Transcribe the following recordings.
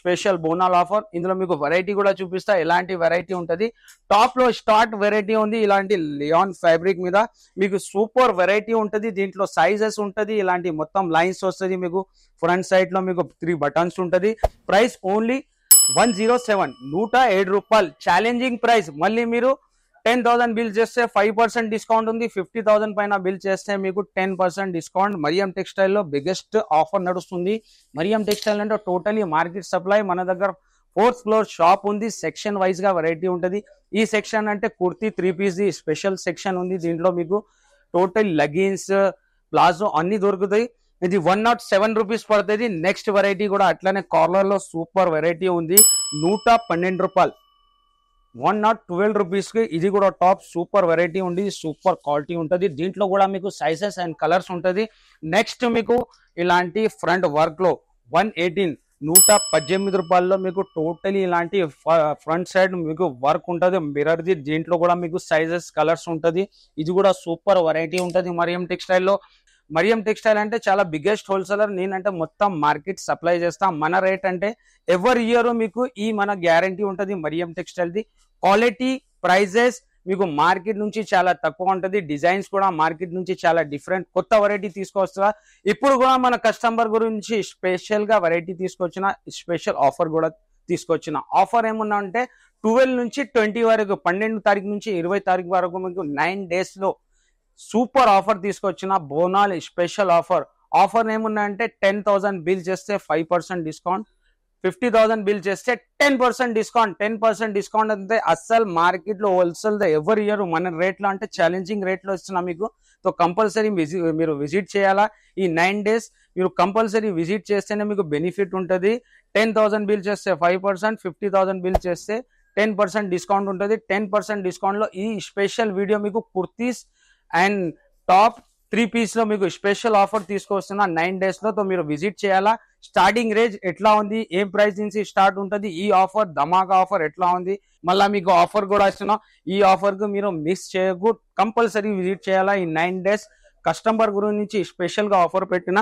Special బోనాల్ offer. ఇందులో మీకు variety కూడా చూపిస్తా, ఎలాంటి వెరైటీ ఉంటది. టాప్ లో స్టార్ట్ వెరైటీ ఉంది ఇలాంటి లియాన్ ఫ్యాబ్రిక్ మీద. మీకు సూపర్ వెరైటీ ఉంటది. దీంట్లో సైజెస్ ఉంటది, ఇలాంటి మొత్తం లైన్స్ వస్తుంది. మీకు ఫ్రంట్ సైడ్ లో మీకు 3 బటన్స్ ఉంటది. ప్రైస్ ఓన్లీ 107, 107 రూపాయలు. Challenging price. మళ్ళీ మీరు 10,000 బిల్ చేస్తే 5% డిస్కౌంట్ ఉంది. 50,000 పైన బిల్ చేస్తే మీకు 10% డిస్కౌంట్. మరియం టెక్స్టైల్ లో బిగ్గెస్ట్ ఆఫర్ నడుస్తుంది. మరియం టెక్స్టైల్ అంటే టోటలీ మార్కెట్ సప్లై. మన దగ్గర 4th ఫ్లోర్ షాప్ ఉంది. సెక్షన్ వైజ్ గా వెరైటీ ఉంటది. ఈ సెక్షన్ అంటే కుర్తీ 3 పీస్ ది స్పెషల్ సెక్షన్ ఉంది. దీంట్లో మీకు టోటల్ లెగిన్స్, ప్లాజో అన్ని దొరుకుతాయి. ఇది 107 రూపీస్ పడుతుంది. నెక్స్ట్ వెరైటీ కూడా అట్లానే కార్నర్ లో సూపర్ వెరైటీ ఉంది. 112 రూపాయలు, 112 రూపీస్ కి. ఇది కూడా టాప్ సూపర్ వెరైటీ ఉంది, సూపర్ క్వాలిటీ ఉంటుంది. దీంట్లో కూడా మీకు సైజెస్ అండ్ కలర్స్ ఉంటుంది. నెక్స్ట్ మీకు ఇలాంటి ఫ్రంట్ వర్క్ లో 118, 118 రూపాయల్లో మీకు టోటలీ ఇలాంటి ఫ్రంట్ సైడ్ మీకు వర్క్ ఉంటుంది మిర్రర్ ది. దీంట్లో కూడా మీకు సైజెస్ కలర్స్ ఉంటుంది. ఇది కూడా సూపర్ వెరైటీ ఉంటుంది మరియం టెక్స్టైల్ లో. మరియం టెక్స్టైల్ అంటే చాలా బిగ్గెస్ట్ హోల్సేలర్. నేనంటే మొత్తం మార్కెట్ సప్లై చేస్తాం. మన రేట్ అంటే ఎవరి ఇయర్ మీకు ఈ మన గ్యారంటీ ఉంటుంది మరియం టెక్స్టైల్ ది. క్వాలిటీ, ప్రైజెస్ మీకు మార్కెట్ నుంచి చాలా తక్కువ ఉంటుంది. డిజైన్స్ కూడా మార్కెట్ నుంచి చాలా డిఫరెంట్ కొత్త వెరైటీ తీసుకొస్తా. ఇప్పుడు కూడా మన కస్టమర్ గురించి స్పెషల్ గా వెరైటీ తీసుకొచ్చిన, స్పెషల్ ఆఫర్ కూడా తీసుకొచ్చిన. ఆఫర్ ఏమన్నా అంటే 12 నుంచి 20 వరకు, 12 తారీఖు నుంచి 20 తారీఖు వరకు మీకు 9 days లో సూపర్ ఆఫర్ తీసుకొచ్చిన. బోనాల్ స్పెషల్ ఆఫర్. ఆఫర్ ఏమున్నా అంటే 10,000 బిల్ చేస్తే 5% డిస్కౌంట్, 50,000 బిల్ చేస్తే 10% డిస్కౌంట్. 10% డిస్కౌంట్ అంటే అస్సలు మార్కెట్ లో హోల్సేల్ ఎవరి ఇయర్ మన రేట్ లో అంటే ఛాలెంజింగ్ రేట్ లో ఇస్తున్నా మీకు. సో కంపల్సరీ మీరు విజిట్ చేయాలా. ఈ 9 days మీరు కంపల్సరీ విజిట్ చేస్తేనే మీకు బెనిఫిట్ ఉంటుంది. 10,000 బిల్ చేస్తే 5%, 50,000 బిల్ చేస్తే 10% డిస్కౌంట్ ఉంటుంది. 10% డిస్కౌంట్ లో ఈ స్పెషల్ వీడియో మీకు కుర్తీస్ అండ్ టాప్ 3 పీస్ లో మీకు స్పెషల్ ఆఫర్ తీసుకొస్తున్నా 9 days లో. తో మీరు విజిట్ చేయాలా. స్టార్టింగ్ రేంజ్ ఎట్లా ఉంది, ఏం ప్రైస్ నుంచి స్టార్ట్ ఉంటుంది, ఈ ఆఫర్ ధమాకా ఆఫర్ ఎట్లా ఉంది, మళ్ళీ మీకు ఆఫర్ కూడా ఇస్తున్నా. ఈ ఆఫర్ కు మీరు మిస్ చేయకు, కంపల్సరీ విజిట్ చేయాలా. ఈ 9 days కస్టమర్ గురించి స్పెషల్ గా ఆఫర్ పెట్టిన.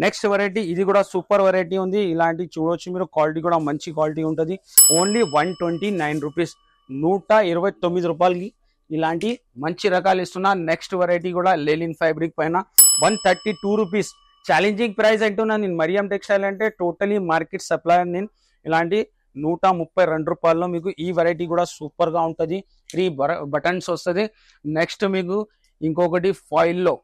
నెక్స్ట్ వెరైటీ ఇది కూడా సూపర్ వెరైటీ ఉంది. ఇలాంటి చూడొచ్చు మీరు. క్వాలిటీ కూడా మంచి క్వాలిటీ ఉంటుంది. ఓన్లీ 129 రూపీస్, 129 రూపాయలకి ఇలాంటి మంచి రకాలు ఇస్తున్నా. నెక్స్ట్ వెరైటీ కూడా లెలిన్ ఫ్యాబ్రిక్ పైన 132 రూపీస్. ఛాలెంజింగ్ ప్రైస్ అంటున్నా నేను. మరియం టెక్స్టైల్ అంటే టోటలీ మార్కెట్ సప్లయర్ నేను. ఇలాంటి 132 రూపాయల్లో మీకు ఈ వెరైటీ కూడా సూపర్ గా ఉంటుంది. 3 బటన్స్ వస్తుంది. నెక్స్ట్ మీకు ఇంకొకటి ఫాయిల్ లో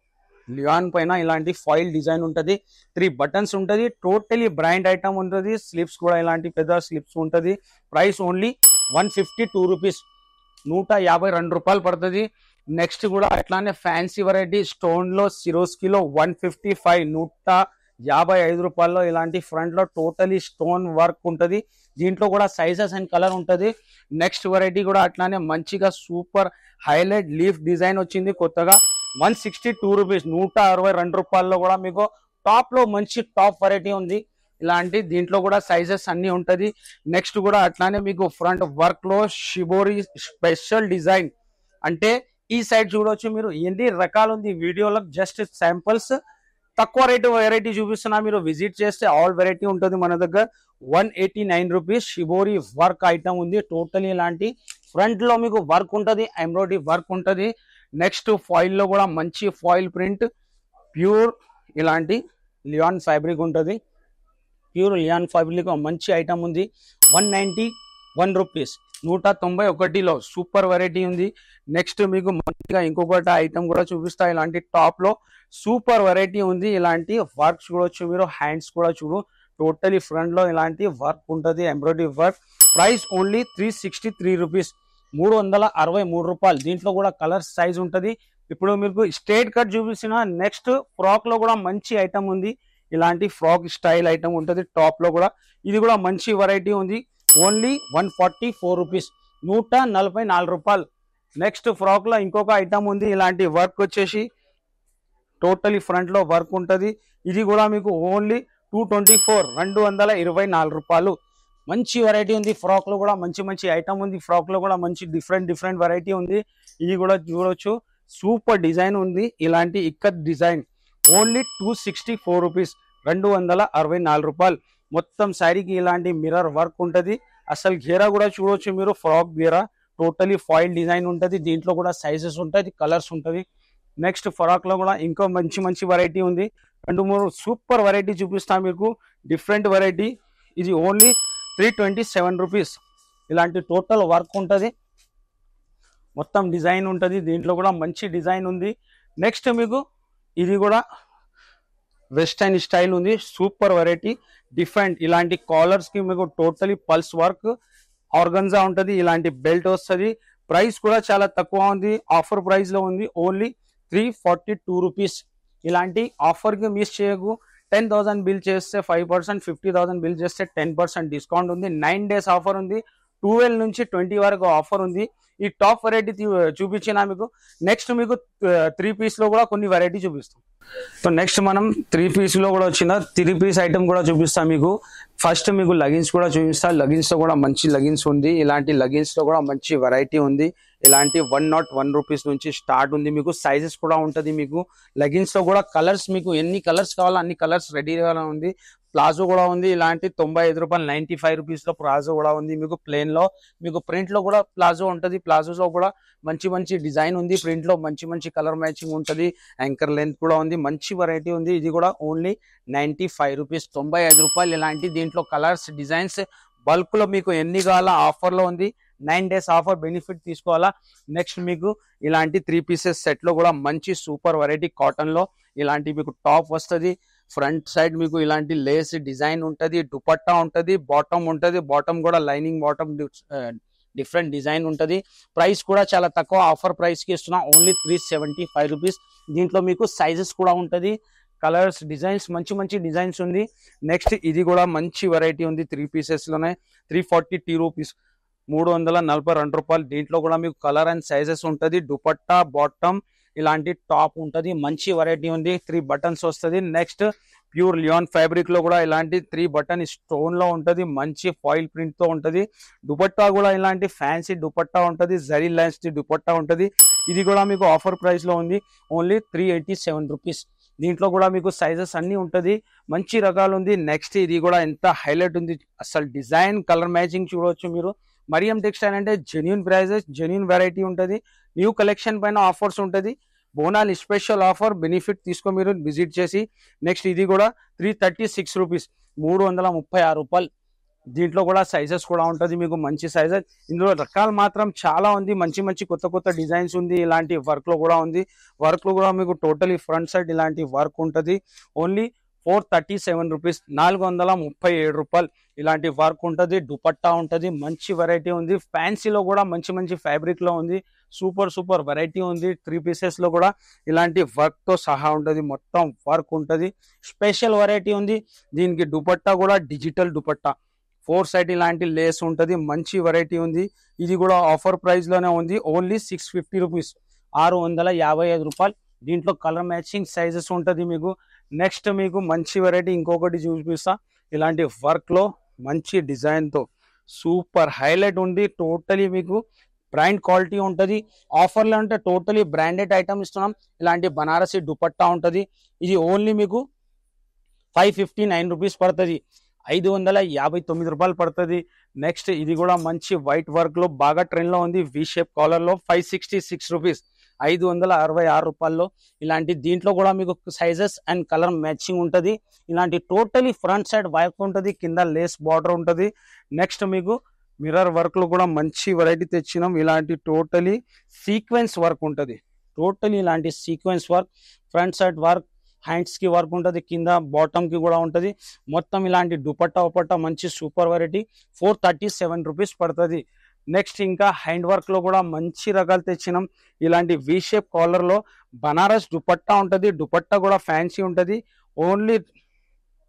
లియాన్ పైన ఇలాంటి ఫాయిల్ డిజైన్ ఉంటుంది. 3 బటన్స్ ఉంటుంది. టోటలీ బ్రాండ్ ఐటమ్ ఉంటుంది. స్లిప్స్ కూడా ఇలాంటి పెద్ద స్లిప్స్ ఉంటుంది. ప్రైస్ ఓన్లీ 152 రూపీస్, 152 రూపాయలు పడుతుంది. నెక్స్ట్ కూడా అట్లానే ఫ్యాన్సీ వెరైటీ స్టోన్ లో సిరోస్కిలో 155, 155 రూపాయల్లో ఇలాంటి ఫ్రంట్ లో టోటలీ స్టోన్ వర్క్ ఉంటుంది. దీంట్లో కూడా సైజెస్ అండ్ కలర్ ఉంటుంది. నెక్స్ట్ వెరైటీ కూడా అట్లానే మంచిగా సూపర్ హైలైట్ లీఫ్ డిజైన్ వచ్చింది కొత్తగా. 162 రూపీస్, 162 రూపాయల్లో కూడా మీకు టాప్ లో మంచి టాప్ వెరైటీ ఉంది. ఇలాంటి దీంట్లో కూడా సైజెస్ అన్ని ఉంటది. నెక్స్ట్ కూడా అట్లానే మీకు ఫ్రంట్ వర్క్ లో షిబోరి స్పెషల్ డిజైన్. అంటే ఈ సైడ్ చూడొచ్చు మీరు. ఎన్ని రకాలు ఉంది వీడియోలో, జస్ట్ శాంపుల్స్. తక్కువ రేటు వెరైటీ చూపిస్తున్నా, మీరు విజిట్ చేస్తే ఆల్ వెరైటీ ఉంటుంది మన దగ్గర. 189 రూపీస్ షిబోరి వర్క్ ఐటమ్ ఉంది. టోటలీ ఇలాంటి ఫ్రంట్ లో మీకు వర్క్ ఉంటుంది, ఎంబ్రాయిడరీ వర్క్ ఉంటుంది. నెక్స్ట్ ఫాయిల్ లో కూడా మంచి ఫాయిల్ ప్రింట్, ప్యూర్ ఇలాంటి లియాన్ ఫ్యాబ్రిక్ ఉంటుంది. ప్యూర్ లియాన్ ఫ్యాబ్రిక్ మంచి ఐటమ్ ఉంది. 191 రూపీస్, 191లో సూపర్ వెరైటీ ఉంది. నెక్స్ట్ మీకు మంచిగా ఇంకొకటి ఐటమ్ కూడా చూపిస్తా. ఇలాంటి టాప్ లో సూపర్ వెరైటీ ఉంది. ఇలాంటి వర్క్ చూడొచ్చు మీరు. హ్యాండ్స్ కూడా చూడు, టోటలీ ఫ్రంట్ లో ఇలాంటి వర్క్ ఉంటుంది, embroidery work. Price only 363 rupees, 363 రూపాయలు. దీంట్లో కూడా కలర్ సైజ్ ఉంటుంది. ఇప్పుడు మీకు స్ట్రైట్ కట్ చూపిస్తున్నా. నెక్స్ట్ ఫ్రాక్ లో కూడా మంచి ఐటమ్ ఉంది. ఇలాంటి ఫ్రాక్ స్టైల్ ఐటమ్ ఉంటుంది టాప్ లో కూడా. ఇది కూడా మంచి వెరైటీ ఉంది. ఓన్లీ 144 రూపీస్, 144 రూపాయలు. నెక్స్ట్ ఫ్రాక్ లో ఇంకొక ఐటమ్ ఉంది. ఇలాంటి వర్క్ వచ్చేసి టోటలీ ఫ్రంట్ లో వర్క్ ఉంటుంది. ఇది కూడా మీకు ఓన్లీ 224, 224 రూపాయలు. మంచి వెరైటీ ఉంది. ఫ్రాక్ లో కూడా మంచి మంచి ఐటమ్ ఉంది. ఫ్రాక్ లో కూడా మంచి డిఫరెంట్ వెరైటీ ఉంది. ఇది కూడా చూడొచ్చు. సూపర్ డిజైన్ ఉంది. ఇలాంటి ఇక్కత్ డిజైన్ ఓన్లీ 264 రూపీస్, 264 రూపాయలు. మొత్తం శారీకి ఇలాంటి మిర్రర్ వర్క్ ఉంటది. అసలు ఘేరా కూడా చూడొచ్చు మీరు, ఫ్రాక్ ఘేరా టోటలీ ఫాయిల్ డిజైన్ ఉంటది. దీంట్లో కూడా సైజెస్ ఉంటాయి, కలర్స్ ఉంటది. నెక్స్ట్ ఫ్రాక్ లో కూడా ఇంకో మంచి మంచి వెరైటీ ఉంది. 2-3 సూపర్ వెరైటీ చూపిస్తా మీకు, డిఫరెంట్ వెరైటీ. ఇది ఓన్లీ 327 రూపీస్. ఇలాంటి టోటల్ వర్క్ ఉంటది, మొత్తం డిజైన్ ఉంటది. దీంట్లో కూడా మంచి డిజైన్ ఉంది. నెక్స్ట్ మీకు ఇది కూడా వెస్టర్న్ స్టైల్ ఉంది, సూపర్ వెరైటీ, డిఫరెంట్. ఇలాంటి కాలర్స్ కి మీకు టోటలీ పల్స్ వర్క్ ఆర్గన్జా ఉంటది. ఇలాంటి బెల్ట్ వస్తుంది. ప్రైస్ కూడా చాలా తక్కువ ఉంది, ఆఫర్ ప్రైస్ లో ఉంది. Only 342 rupees. ఇలాంటి ఆఫర్ కి మిస్ చేయకు. 10,000 బిల్ చేస్తే 5%, 50,000 బిల్ చేస్తే 10% డిస్కౌంట్ ఉంది. 9 days ఆఫర్ ఉంది. 12 నుంచి 20 వరకు ఆఫర్ ఉంది. ఈ టాప్ వెరైటీ చూపించిన మీకు. నెక్స్ట్ మీకు 3 పీస్ లో కూడా కొన్ని వెరైటీ చూపిస్తాం. సో నెక్స్ట్ మనం 3 పీస్ లో కూడా వచ్చిన 3 పీస్ ఐటమ్ కూడా చూపిస్తాం మీకు. ఫస్ట్ మీకు లగిన్స్ కూడా చూపిస్తా. లగిన్స్ లో కూడా మంచి లగిన్స్ ఉంది. ఇలాంటి లగిన్స్ లో కూడా మంచి వెరైటీ ఉంది. ఇలాంటి 101 రూపీస్ నుంచి స్టార్ట్ ఉంది. మీకు సైజెస్ కూడా ఉంటది. మీకు లెగిన్స్ లో కూడా కలర్స్, మీకు ఎన్ని కలర్స్ కావాలో అన్ని కలర్స్ రెడీగా ఉంది. ప్లాజో కూడా ఉంది. ఇలాంటి 95 రూపాయలు, 95 రూపీస్ లో ప్లాజో కూడా ఉంది. మీకు ప్లేన్ లో, మీకు ప్రింట్ లో కూడా ప్లాజో ఉంటది. ప్లాజోస్ లో కూడా మంచి మంచి డిజైన్ ఉంది. ప్రింట్ లో మంచి మంచి కలర్ మ్యాచింగ్ ఉంటది. యాంకర్ లెంత్ కూడా ఉంది. మంచి వెరైటీ ఉంది. ఇది కూడా ఓన్లీ 95 రూపీస్, 95 రూపాయలు. ఇలాంటి దీంట్లో కలర్స్, డిజైన్స్ బల్క్ లో మీకు ఎన్ని కావాలా ఆఫర్ లో ఉంది. 9 days ఆఫర్ బెనిఫిట్ తీసుకోవాలా. నెక్స్ట్ మీకు ఇలాంటి 3 పీసెస్ సెట్ లో కూడా మంచి సూపర్ వెరైటీ కాటన్ లో ఇలాంటి మీకు టాప్ వస్తుంది. ఫ్రంట్ సైడ్ మీకు ఇలాంటి లేస్ డిజైన్ ఉంటది. దుపట్టా ఉంటది, బాటమ్ ఉంటది. బాటమ్ కూడా లైనింగ్ బాటమ్, డిఫరెంట్ డిజైన్ ఉంటది. ప్రైస్ కూడా చాలా తక్కువ, ఆఫర్ ప్రైస్ కి ఇస్తున్నా. Only 375 rupees. దీంట్లో మీకు సైజెస్ కూడా ఉంటది, కలర్స్, డిజైన్స్, మంచి మంచి డిజైన్స్ ఉంది. నెక్స్ట్ ఇది కూడా మంచి వెరైటీ ఉంది. 3 పీసెస్ లోనే 342 రూపీస్, 342 రూపాయలు. దీంట్లో కూడా మీకు కలర్ అండ్ సైజెస్ ఉంటది. దుపట్టా, బాటమ్, ఇలాంటి టాప్ ఉంటది. మంచి వెరైటీ ఉంది. 3 బటన్స్ వస్తుంది. నెక్స్ట్ ప్యూర్ లియాన్ ఫ్యాబ్రిక్ లో కూడా ఇలాంటి 3 బటన్ స్టోన్ లో ఉంటది. మంచి ఫాయిల్ ప్రింట్ తో ఉంటది. దుపట్టా కూడా ఇలాంటి ఫ్యాన్సీ దుపట్టా ఉంటది. జరీ లైన్స్ దుపట్టా ఉంటది. ఇది కూడా మీకు ఆఫర్ ప్రైస్ లో ఉంది. Only 387 rupees. దీంట్లో కూడా మీకు సైజెస్ అన్ని ఉంటది. మంచి రకాలు ఉంది. నెక్స్ట్ ఇది కూడా ఎంత హైలైట్ ఉంది. అసలు డిజైన్, కలర్ మ్యాచింగ్ చూడవచ్చు మీరు. మరియం టెక్స్టైల్ అంటే జెన్యూన్ ప్రైజెస్, జెన్యూన్ వెరైటీ ఉంటది. న్యూ కలెక్షన్ పైన ఆఫర్స్ ఉంటది. బోనాల్ స్పెషల్ ఆఫర్ బెనిఫిట్ తీసుకో మీరు విజిట్ చేసి. నెక్స్ట్ ఇది కూడా 336 రూపీస్, 336 రూపాయలు. దీంట్లో కూడా సైజెస్ కూడా ఉంటది. మీకు మంచి సైజెస్. ఇందులో రకాలు మాత్రం చాలా ఉంది. మంచి మంచి కొత్త కొత్త డిజైన్స్ ఉంది. ఇలాంటి వర్క్ లో కూడా ఉంది. వర్క్ లో కూడా మీకు టోటలీ ఫ్రంట్ సైడ్ ఇలాంటి వర్క్ ఉంటది. ఓన్లీ 437 రూపీస్, 437 రూపాయలు. ఇలాంటి వర్క్ ఉంటది. దుపట్టా ఉంటది. మంచి వెరైటీ ఉంది. ఫ్యాన్సీలో కూడా మంచి మంచి ఫ్యాబ్రిక్ లో ఉంది. సూపర్ సూపర్ వెరైటీ ఉంది. 3 పీసెస్ లో కూడా ఇలాంటి వర్క్ తో సహా ఉంటది. మొత్తం వర్క్ ఉంటది. స్పెషల్ వెరైటీ ఉంది. దీనికి దుపట్టా కూడా డిజిటల్ దుపట్టా, 4 సైడ్ ఇలాంటి లేస్ ఉంటది. మంచి వెరైటీ ఉంది. ఇది కూడా ఆఫర్ ప్రైస్ లోనే ఉంది. ఓన్లీ 650 రూపీస్, 655 రూపాయలు. దీంట్లో కలర్ మ్యాచింగ్ సైజెస్ ఉంటది మీకు. నెక్స్ట్ మీకు మంచి వెరైటీ ఇంకొకటి చూపిస్తా. ఇలాంటి వర్క్ లో మంచి డిజైన్ తో సూపర్ హైలైట్ ఉంది. టోటలీ మీకు బ్రాండ్ క్వాలిటీ ఉంటది. ఆఫర్లో అంటే టోటలీ బ్రాండెడ్ ఐటమ్ ఇస్తున్నాం. ఇలాంటి బనారసి దుపట్టా ఉంటది. ఇది ఓన్లీ మీకు 559 రూపీస్ పడుతుంది, 559 రూపాయలు పడుతుంది. నెక్స్ట్ ఇది కూడా మంచి వైట్ వర్క్ లో బాగా ట్రెండ్ లో ఉంది. వి షేప్ కాలర్ లో 566 రూపీస్, 566 రూపాయల్లో. ఇలాంటి దీంట్లో కూడా మీకు సైజెస్ అండ్ కలర్ మ్యాచింగ్ ఉంటది. ఇలాంటి టోటలీ ఫ్రంట్ సైడ్ వర్క్ ఉంటది. కింద లేస్ బార్డర్ ఉంటది. నెక్స్ట్ మీకు మిర్రర్ వర్క్ లో కూడా మంచి వెరైటీ తెచ్చినాం. ఇలాంటి టోటలీ సీక్వెన్స్ వర్క్ ఉంటది. టోటలీ ఇలాంటి sequence work, front side work, hands కి వర్క్ ఉంటది, కింద బాటమ్ కి కూడా ఉంటది. మొత్తం ఇలాంటి దుపట్టా మంచి సూపర్ వెరైటీ, 437 రూపీస్ పడుతుంది. నెక్స్ట్ ఇంకా హ్యాండ్ వర్క్ లో కూడా మంచి రకాలు తెచ్చినాం. ఇలాంటి వి షేప్ కాలర్ లో బనారస్ దుపట్టా ఉంటది. దుపట్టా కూడా ఫ్యాన్సీ ఉంటది. ఓన్లీ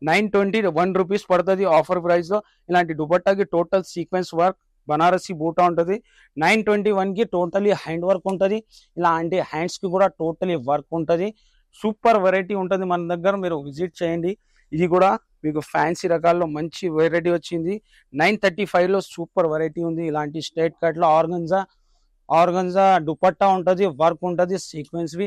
921 రూపీస్ పడుతుంది ఆఫర్ ప్రైస్ లో. ఇలాంటి దుపట్టాకి టోటల్ సీక్వెన్స్ వర్క్, బనారసి బూటా ఉంటది. 921 కి టోటలీ హ్యాండ్ వర్క్ ఉంటది. ఇలాంటి హ్యాండ్స్ కి కూడా టోటలీ వర్క్ ఉంటది. సూపర్ వెరైటీ ఉంటది మన దగ్గర, మీరు విజిట్ చేయండి. ఇది కూడా మీకు ఫ్యాన్సీ రకాల్లో మంచి వెరైటీ వచ్చింది. 935 లో సూపర్ వెరైటీ ఉంది. ఇలాంటి స్ట్రైట్ కట్ లో ఆర్గంజా దుపట్టా ఉంటది, వర్క్ ఉంటది, సీక్వెన్స్ వి.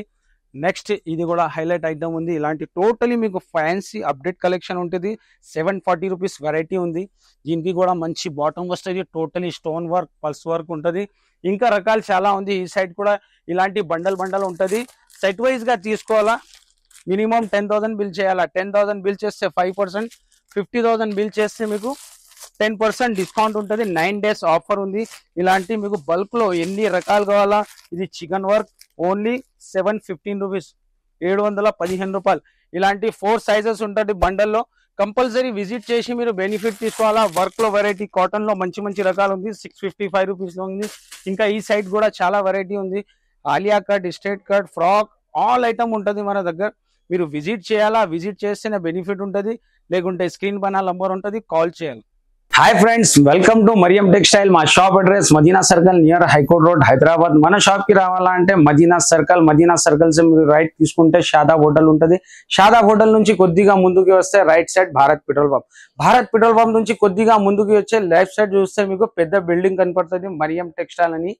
నెక్స్ట్ ఇది కూడా హైలైట్ ఐటమ్ ఉంది. ఇలాంటి టోటలీ మీకు ఫ్యాన్సీ అప్డేట్ కలెక్షన్ ఉంటుంది. 740 రూపీస్ వెరైటీ ఉంది. దీనికి కూడా మంచి బాటమ్ వస్తుంది. Totally stone work, pulse work ఉంటుంది. ఇంకా రకాలు చాలా ఉంది. ఈ సైడ్ కూడా ఇలాంటి బండల్ ఉంటుంది. సెట్ వైజ్ గా తీసుకోవాలా, మినిమం 10,000 బిల్ చేయాలా. 10,000 బిల్ చేస్తే 5%, 50,000 బిల్ చేస్తే మీకు 10% డిస్కౌంట్ ఉంటుంది. 9 days ఆఫర్ ఉంది. ఇలాంటి మీకు బల్క్ లో ఎన్ని రకాలు కావాలా. ఇది చికెన్ వర్క్ ఓన్లీ 715 రూపీస్, 715 రూపాయలు. ఇలాంటి 4 సైజెస్ ఉంటుంది బండల్లో. కంపల్సరీ విజిట్ చేసి మీరు బెనిఫిట్ తీసుకోవాలా. వర్క్ లో వెరైటీ కాటన్ లో మంచి రకాలు ఉంది. 655 రూపీస్ లో ఉంది. ఇంకా ఈ సైడ్ కూడా చాలా వెరైటీ ఉంది. Alia cut, straight cut, frock, all item ఉంటుంది మన దగ్గర. మీరు విజిట్ చేయాలా. విజిట్ చేస్తేనే బెనిఫిట్ ఉంటుంది. లేకుంటే స్క్రీన్ పైన నంబర్ ఉంటుంది, కాల్ చేయాలి. Hi friends, welcome to Mariam textile. మా shop address Madina circle near high court road, Hyderabad. మన షాప్ కి రావాలంటే మదీనా సర్కిల్ से మీరు రైట్ తీసుకుంటే షాదాబ్ హోటల్ ఉంటుంది. షాదాబ్ హోటల్ నుంచి కొద్దిగా ముందుకు వస్తే right side Bharat petrol pump నుంచి కొద్దిగా ముందుకు వచ్చే లెఫ్ట్ సైడ్ చూస్తే మీకు పెద్ద బిల్డింగ్ కనపడుతుంది, మరియం టెక్స్టైల్ అని.